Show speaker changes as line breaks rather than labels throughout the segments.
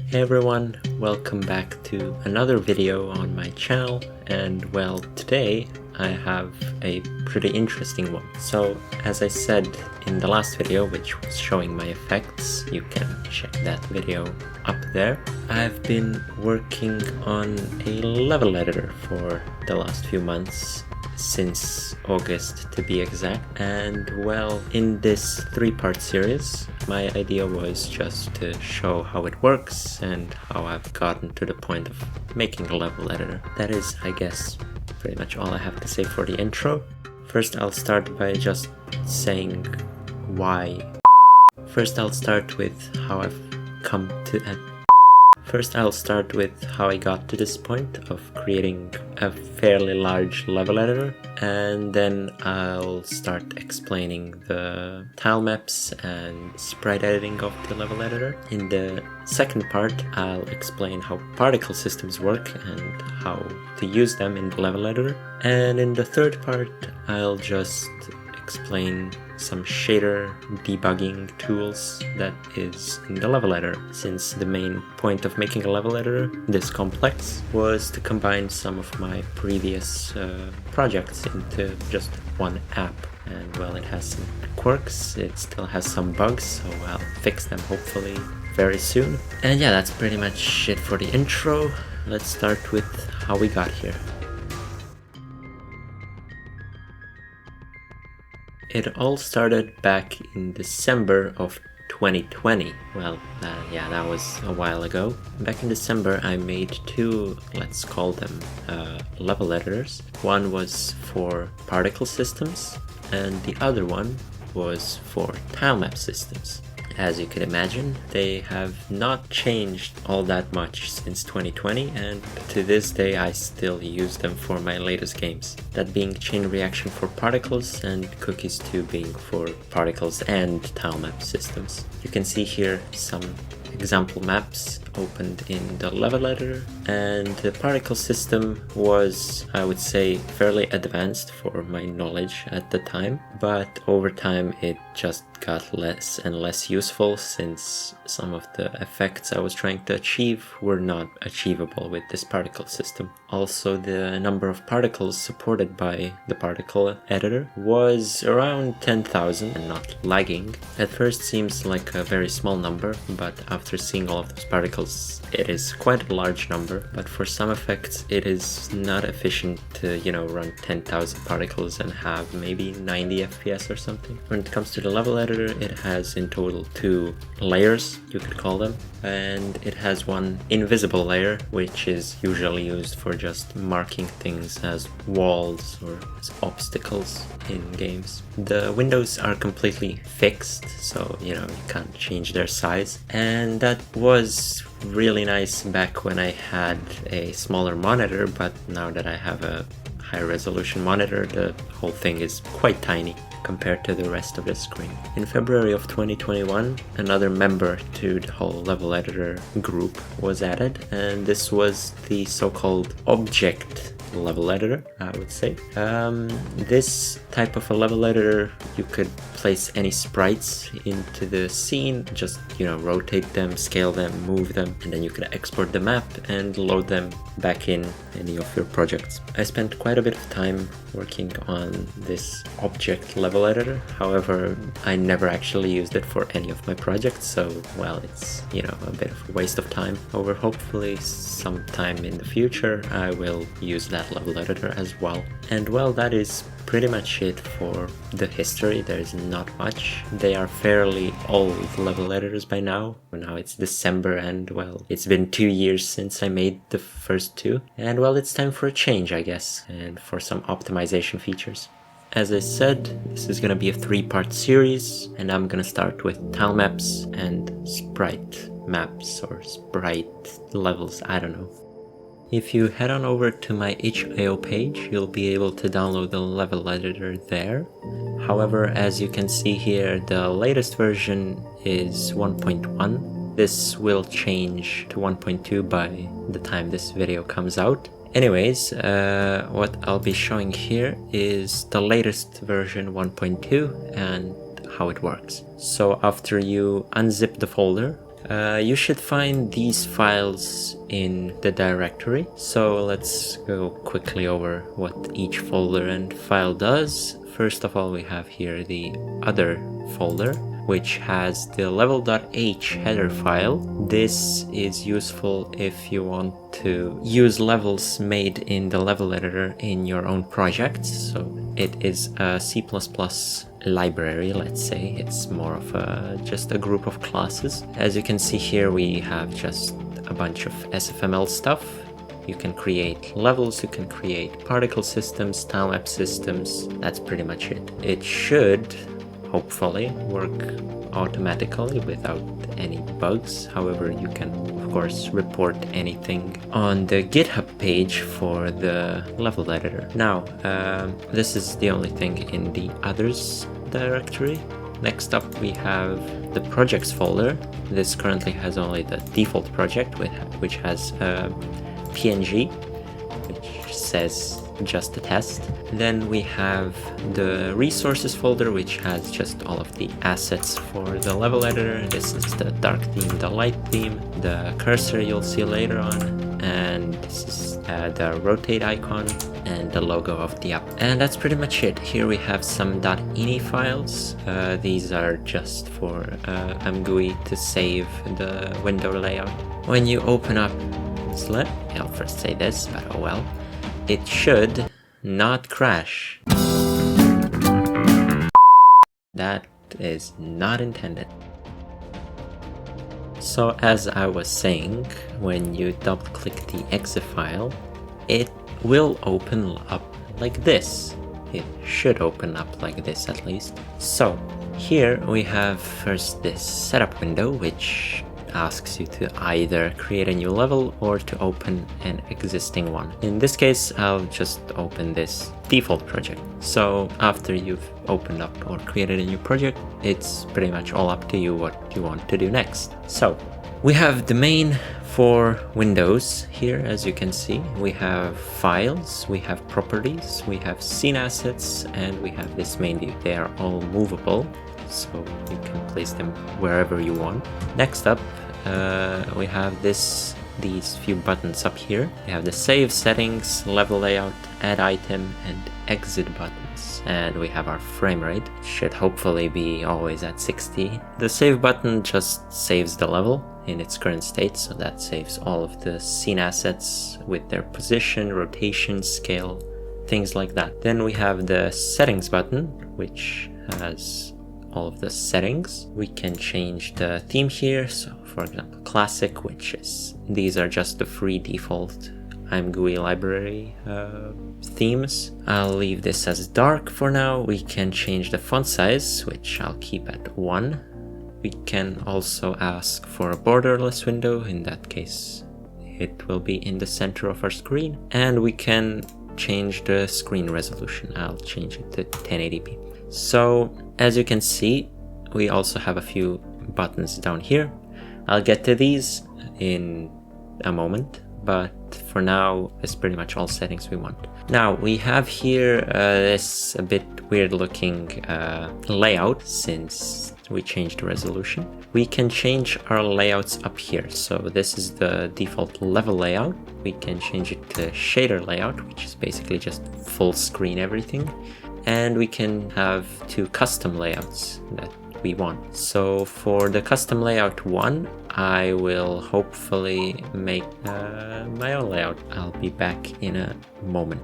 Hey everyone, welcome back to another video on my channel, and well, today I have a pretty interesting one. So as I said in the last video, which was showing my effects, you can check that video up there. I've been working on a level editor for the last few months, since August to be exact, and well, in this three-part series my idea was just to show how it works and how I've gotten to the point of making a level editor. That is, I guess, pretty much all I have to say for the intro. First I'll start by just saying why. First I'll start with how I've come to that. First I'll start with how I got to this point of creating a fairly large level editor, and then I'll start explaining the tilemaps and sprite editing of the level editor. In the second part I'll explain how particle systems work and how to use them in the level editor. And in the third part I'll just explain some shader debugging tools that is in the level editor, since the main point of making a level editor this complex was to combine some of my previous projects into just one app. And well, it has some quirks, it still has some bugs, so I'll fix them hopefully very soon. And yeah, that's pretty much it for the intro. Let's start with how we got here. It all started back in December of 2020. Well, yeah, that was a while ago. Back in December I made two, let's call them level editors. One was for particle systems and the other one was for tilemap systems. As you can imagine, they have not changed all that much since 2020, and to this day I still use them for my latest games. That being chain reaction for particles and cookies 2 being for particles and tilemap systems. You can see here some example maps opened in the level editor, and the particle system was, I would say, fairly advanced for my knowledge at the time, but over time it just got less and less useful, since some of the effects I was trying to achieve were not achievable with this particle system. Also, the number of particles supported by the particle editor was around 10,000 and not lagging. At first seems like a very small number, but after seeing all of those particles, it is quite a large number. But for some effects it is not efficient to, run 10,000 particles and have maybe 90 FPS or something. When it comes to the level editor, it has in total two layers, you could call them, and it has one invisible layer, which is usually used for just marking things as walls or as obstacles in games. The windows are completely fixed, so you can't change their size, and that was really nice back when I had a smaller monitor, but now that I have a high resolution monitor, the whole thing is quite tiny compared to the rest of the screen. In February of 2021, another member to the whole level editor group was added, and this was the so-called object level editor, I would say. This type of a level editor, you could place any sprites into the scene, just rotate them, scale them, move them, and then you could export the map and load them back in any of your projects. I spent quite a bit of time working on this object level editor, however I never actually used it for any of my projects, so well, it's a bit of a waste of time. However, hopefully sometime in the future I will use that level editor as well. And well, that is pretty much it for the history. There's not much. They are fairly old level editors by now. Now it's December, and well, it's been 2 years since I made the first two, and well, it's time for a change, I guess, and for some optimization features. As I said, this is gonna be a three-part series, and I'm gonna start with tilemaps and sprite maps or sprite levels, I don't know. If you head on over to my itch.io page, you'll be able to download the level editor there. However, as you can see here, the latest version is 1.1. This will change to 1.2 by the time this video comes out. Anyways, what I'll be showing here is the latest version 1.2 and how it works. So after you unzip the folder You should find these files in the directory. So let's go quickly over what each folder and file does. First of all, we have here the other folder, which has the level.h header file. This is useful if you want to use levels made in the level editor in your own projects. So it is a C++ library, let's say. It's more of just a group of classes. As you can see here, we have just a bunch of SFML stuff. You can create levels, you can create particle systems, Tilemaps systems. That's pretty much it. It should hopefully work automatically without any bugs. However, you can of course report anything on the GitHub page for the level editor. Now, this is the only thing in the others directory. Next up we have the projects folder. This currently has only the default project, which has PNG, which says just a test. Then we have the resources folder, which has just all of the assets for the level editor. This is the dark theme, the light theme, the cursor you'll see later on, and this is the rotate icon and the logo of the app. And that's pretty much it. Here we have some .ini files. These are just for mgui to save the window layout. When you open up ZLE, I'll first say this, but oh well, it should not crash. That is not intended. So as I was saying, when you double click the exe file, it will open up like this. It should open up like this at least. So here we have first this setup window, which asks you to either create a new level or to open an existing one. In this case, I'll just open this default project. So after you've opened up or created a new project, it's pretty much all up to you what you want to do next. So we have the main for Windows here, as you can see. We have files, we have properties, we have scene assets, and we have this main view. They are all movable, so you can place them wherever you want. Next up, we have these few buttons up here. We have the save, settings, level layout, add item, and exit buttons. And we have our frame rate. It should hopefully be always at 60. The save button just saves the level in its current state, so that saves all of the scene assets with their position, rotation, scale, things like that. Then we have the settings button, which has all of the settings. We can change the theme here. So for example, classic, which is, these are just the free default IMGUI library themes. I'll leave this as dark for now. We can change the font size, which I'll keep at 1. We can also ask for a borderless window. In that case, it will be in the center of our screen. And we can change the screen resolution. I'll change it to 1080p. So as you can see, we also have a few buttons down here. I'll get to these in a moment, but for now, it's pretty much all settings we want. Now we have here this a bit weird looking layout since we changed the resolution. We can change our layouts up here. So this is the default level layout. We can change it to shader layout, which is basically just full screen everything. And we can have 2 custom layouts that we want. So for the custom layout 1, I will hopefully make my own layout. I'll be back in a moment.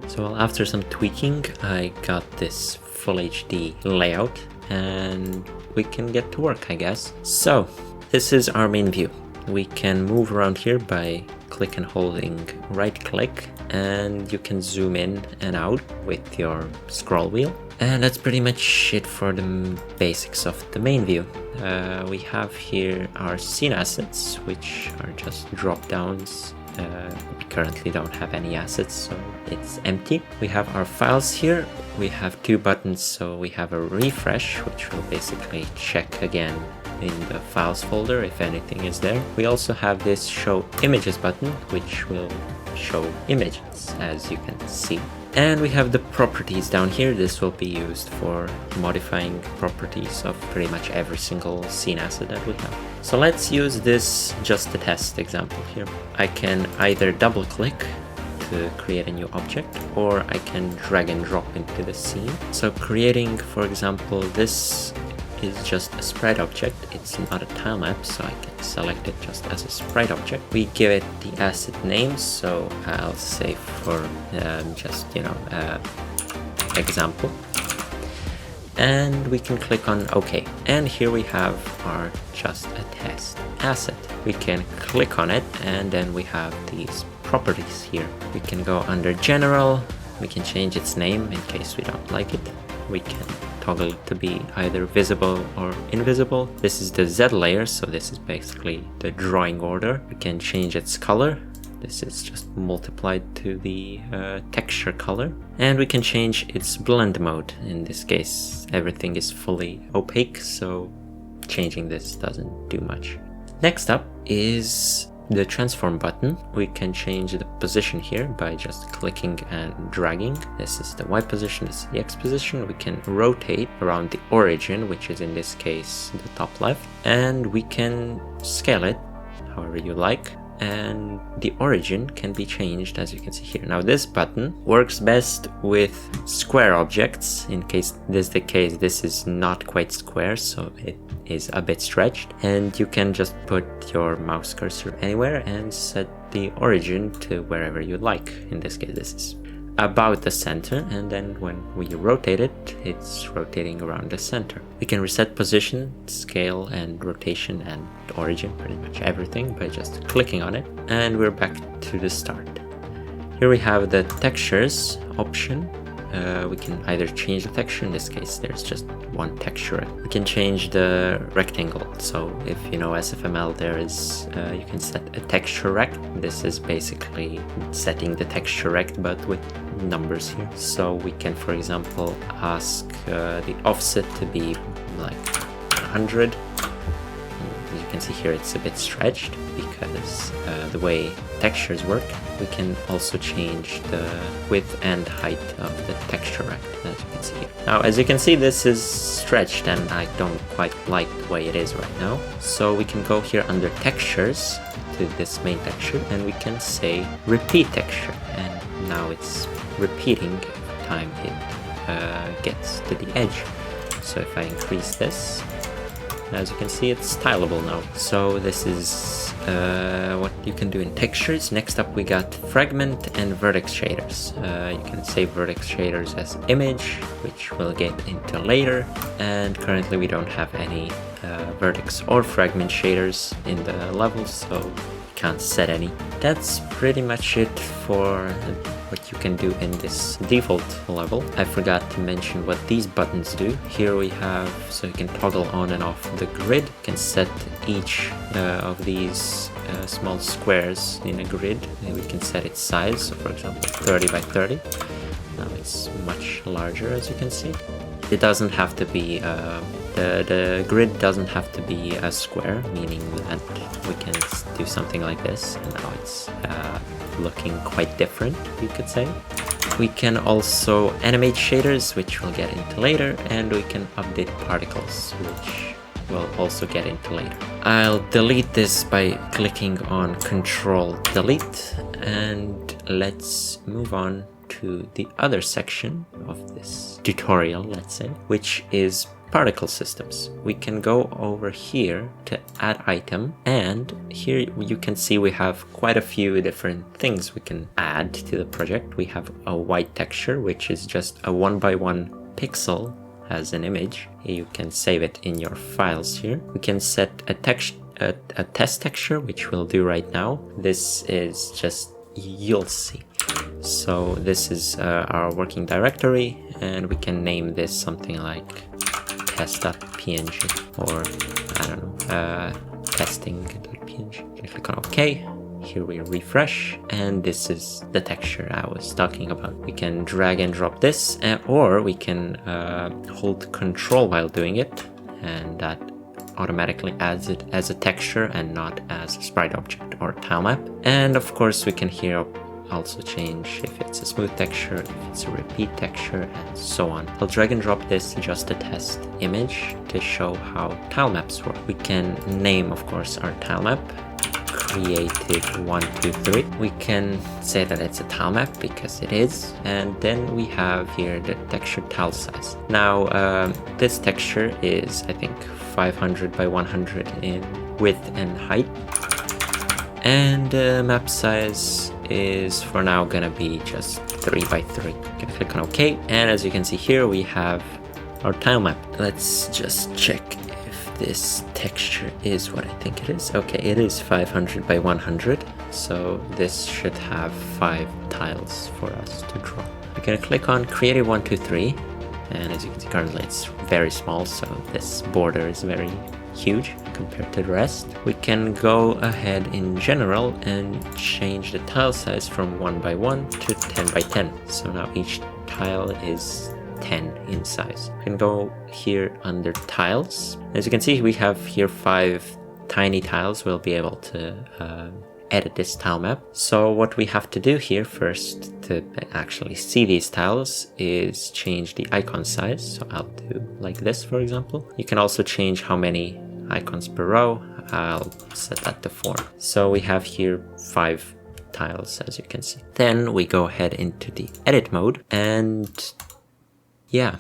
So after some tweaking, I got this full HD layout and we can get to work, I guess. So this is our main view. We can move around here by click and holding right click, and you can zoom in and out with your scroll wheel. And that's pretty much it for the basics of the main view. We have here our scene assets, which are just drop downs. We currently don't have any assets, so it's empty. We have our files here. We have 2 buttons, so we have a refresh, which will basically check again in the files folder if anything is there. We also have this show images button, which will show images, as you can see. And we have the properties down here. This will be used for modifying properties of pretty much every single scene asset that we have. So let's use this just to test example here. I can either double click to create a new object, or I can drag and drop into the scene. So creating, for example, this is just a sprite object. It's not a tilemap, so I can select it just as a sprite object. We give it the asset name, so I'll say for just, you know, example. And we can click on OK. And here we have our just a test asset. We can click on it, and then we have these properties here. We can go under general. We can change its name in case we don't like it. We can toggle it to be either visible or invisible. This is the Z layer, so this is basically the drawing order. We can change its color. This is just multiplied to the texture color. And we can change its blend mode. In this case, everything is fully opaque, so changing this doesn't do much. Next up is the transform button. We can change the position here by just clicking and dragging. This is the Y position, this is the X position. We can rotate around the origin, which is in this case the top left, and we can scale it however you like. And the origin can be changed, as you can see here. Now this button works best with square objects. In case this is the case, this is not quite square, so it is a bit stretched, and you can just put your mouse cursor anywhere and set the origin to wherever you like. In this case, this is about the center, and then when we rotate it, it's rotating around the center. We can reset position, scale, and rotation, and origin, pretty much everything, by just clicking on it, and we're back to the start. Here we have the textures option. We can either change the texture. In this case, there's just one texture. We can change the rectangle. So if you know SFML, there is you can set a texture rect. This is basically setting the texture rect, but with numbers here. So we can, for example, ask the offset to be like 100. As you can see here, it's a bit stretched because the way textures work. We can also change the width and height of the texture rect, as you can see here. Now, as you can see, this is stretched, and I don't quite like the way it is right now. So we can go here under textures to this main texture, and we can say repeat texture. And now it's repeating every time it gets to the edge. So if I increase this, as you can see, it's stylable now. So this is what you can do in textures. Next up, we got fragment and vertex shaders. You can save vertex shaders as image, which we'll get into later. And currently we don't have any vertex or fragment shaders in the levels, so we can't set any. That's pretty much it for what you can do in this default level. I forgot to mention what these buttons do. Here we have, so you can toggle on and off the grid. You can set each of these small squares in a grid. And we can set its size, so for example 30 by 30. Now it's much larger, as you can see. It doesn't have to be, the grid doesn't have to be a square, meaning that we can do something like this, and now it's looking quite different, you could say. We can also animate shaders, which we'll get into later, and we can update particles, which we'll also get into later. I'll delete this by clicking on Control Delete, and let's move on to the other section of this tutorial, let's say, which is particle systems. We can go over here to add item, and here you can see we have quite a few different things we can add to the project. We have a white texture, which is just a 1x1 pixel as an image. You can save it in your files here. We can set a test texture, which we'll do right now. This is just, you'll see. So this is our working directory, and we can name this something like test.png, or I don't know, testing.png. Click on OK. Here we refresh, and this is the texture I was talking about. We can drag and drop this, or we can hold Control while doing it, and that automatically adds it as a texture and not as a sprite object or tilemap. And of course we can here also change if it's a smooth texture, if it's a repeat texture, and so on. I'll drag and drop this just a test image to show how tilemaps work. We can name, of course, our tilemap creative123. We can say that it's a tilemap because it is, and then we have here the texture tile size. Now this texture is, I think, 500 by 100 in width and height, and map size is for now gonna be just 3 by 3. Gonna click on OK, and as you can see here we have our tilemap. Let's just check if this texture is what I think it is. Okay, it is 500 by 100, so this should have 5 tiles for us to draw. We're gonna click on creative123, and as you can see currently it's very small, so this border is very huge compared to the rest. We can go ahead in general and change the tile size from 1 by 1 to 10 by 10. So now each tile is 10 in size. We can go here under tiles. As you can see, we have here 5 tiny tiles. We'll be able to edit this tile map. So what we have to do here first to actually see these tiles is change the icon size. So I'll do like this, for example. You can also change how many icons per row. I'll set that to 4. So we have here 5 tiles, as you can see. Then we go ahead into the edit mode, and yeah.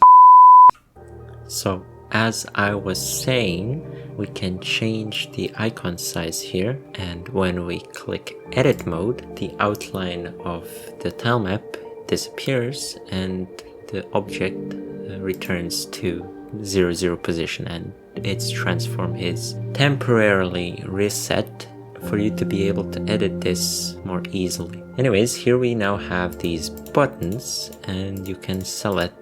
So as I was saying, we can change the icon size here, and when we click edit mode, the outline of the tilemap disappears and the object returns to 0, position, and its transform is temporarily reset for you to be able to edit this more easily. Anyways, here we now have these buttons, and you can select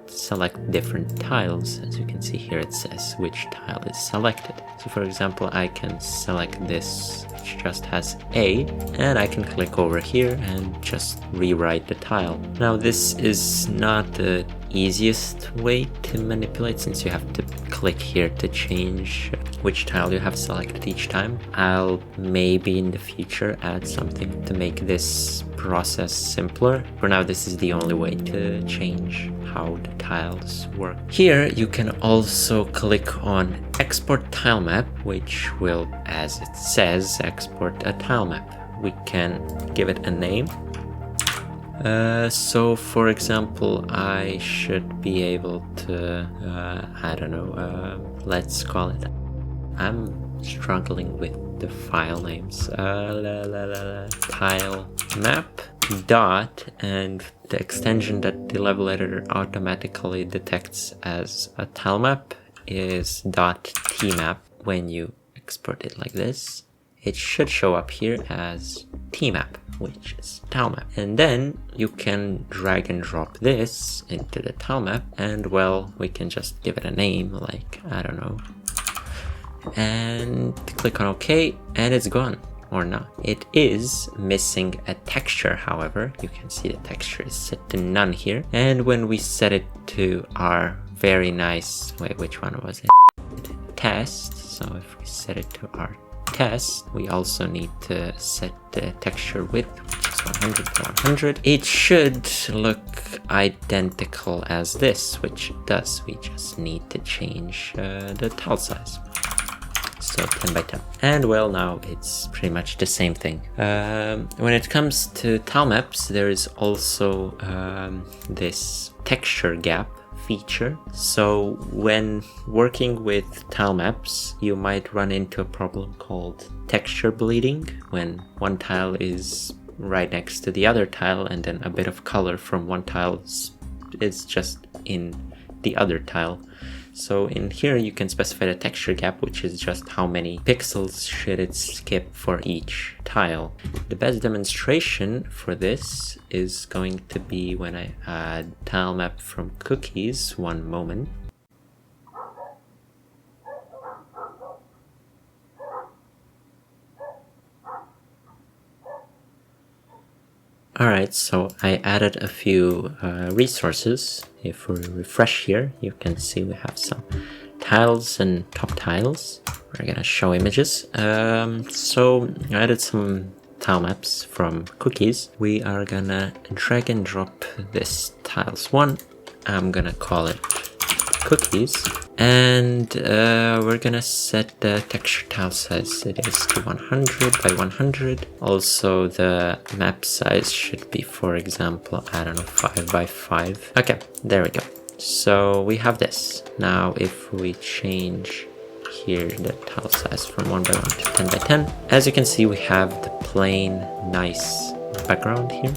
different tiles. As you can see here, it says which tile is selected. So for example, I can select this, which just has A, and I can click over here and just rewrite the tile. Now this is not the easiest way to manipulate, since you have to click here to change which tile you have selected each time. I'll maybe in the future add something to make this process simpler. For now, this is the only way to change how the tiles work. Here you can also click on export tilemap, which will, as it says, export a tilemap. We can give it a name. So for example, I should be able to, I don't know, let's call it, I'm struggling with the file names, tile map dot, and the extension that the level editor automatically detects as a tile map is .tmap. When you export it like this, it should show up here as tmap, which is tilemap. And then you can drag and drop this into the tilemap, and well, we can just give it a name, like, I don't know, and click on OK, and it's gone. Or not. It is missing a texture, however. You can see the texture is set to none here. And when we set it to our very nice, wait, which one was it? Test. So if we set it to our test, we also need to set the texture width, which is 100 by 100. It should look identical as this, which it does. We just need to change the tile size. So 10 by 10. And well, now it's pretty much the same thing. When it comes to tilemaps, there is also this texture gap feature. So when working with tilemaps, you might run into a problem called texture bleeding, when one tile is right next to the other tile, and then a bit of color from one tile is just in the other tile. So in here you can specify the texture gap, which is just how many pixels should it skip for each tile. The best demonstration for this is going to be when I add tilemap from cookies. One moment. Alright, so I added a few resources. If we refresh here, you can see we have some tiles and top tiles. We're gonna show images. So I added some Tilemaps from cookies, we are gonna drag and drop this tiles1. I'm gonna call it cookies, and we're gonna set the texture tile size. It is to 100 by 100. Also, the map size should be, for example, I don't know, 5 by 5. Okay, there we go. So we have this. Now if we change here the tile size from 1 by 1 to 10 by 10, as you can see, we have the plain nice background here.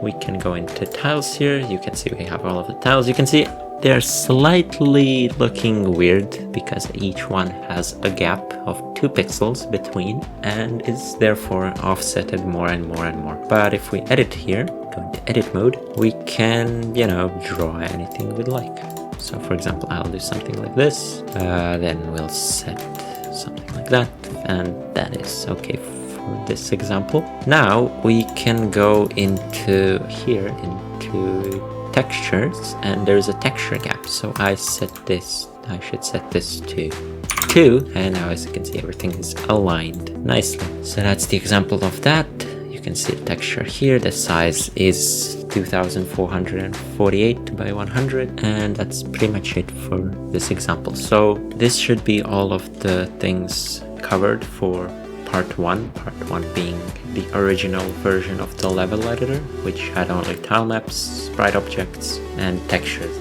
We can go into tiles here. You can see we have all of the tiles. You can see they're slightly looking weird because each one has a gap of 2 pixels between and is therefore offsetted more and more and more. But if we edit here, go into edit mode, we can, you know, draw anything we'd like. So for example, I'll do something like this, then we'll set something like that, and that is okay for this example. Now we can go into here, into textures, and there's a texture gap. So I should set this to 2, and now as you can see, everything is aligned nicely. So that's the example of that. You can see the texture here. The size is 2448 by 100, and that's pretty much it for this example. So this should be all of the things covered for part 1. Part 1 being the original version of the level editor, which had only tile maps, sprite objects, and textures.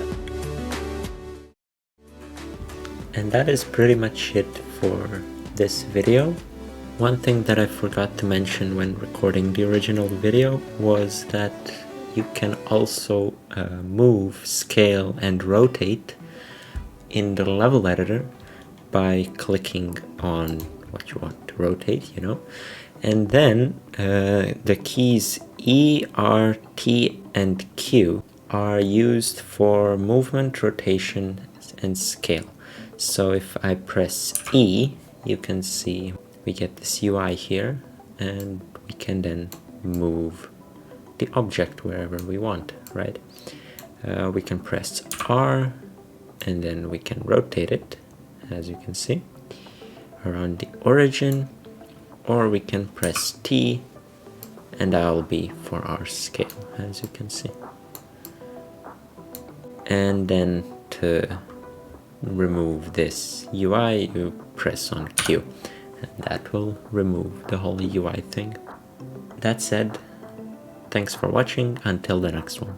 And that is pretty much it for this video. One thing that I forgot to mention when recording the original video was that you can also move, scale, and rotate in the level editor by clicking on what you want to rotate, you know, and then the keys E, R, T, and Q are used for movement, rotation, and scale. So if I press E, you can see we get this UI here, and we can then move the object wherever we want, right? We can press R, and then we can rotate it, as you can see, around the origin, or we can press T, and that will be for our scale, as you can see. And then to remove this UI, you press on Q, and that will remove the whole UI thing. That said, thanks for watching. Until the next one.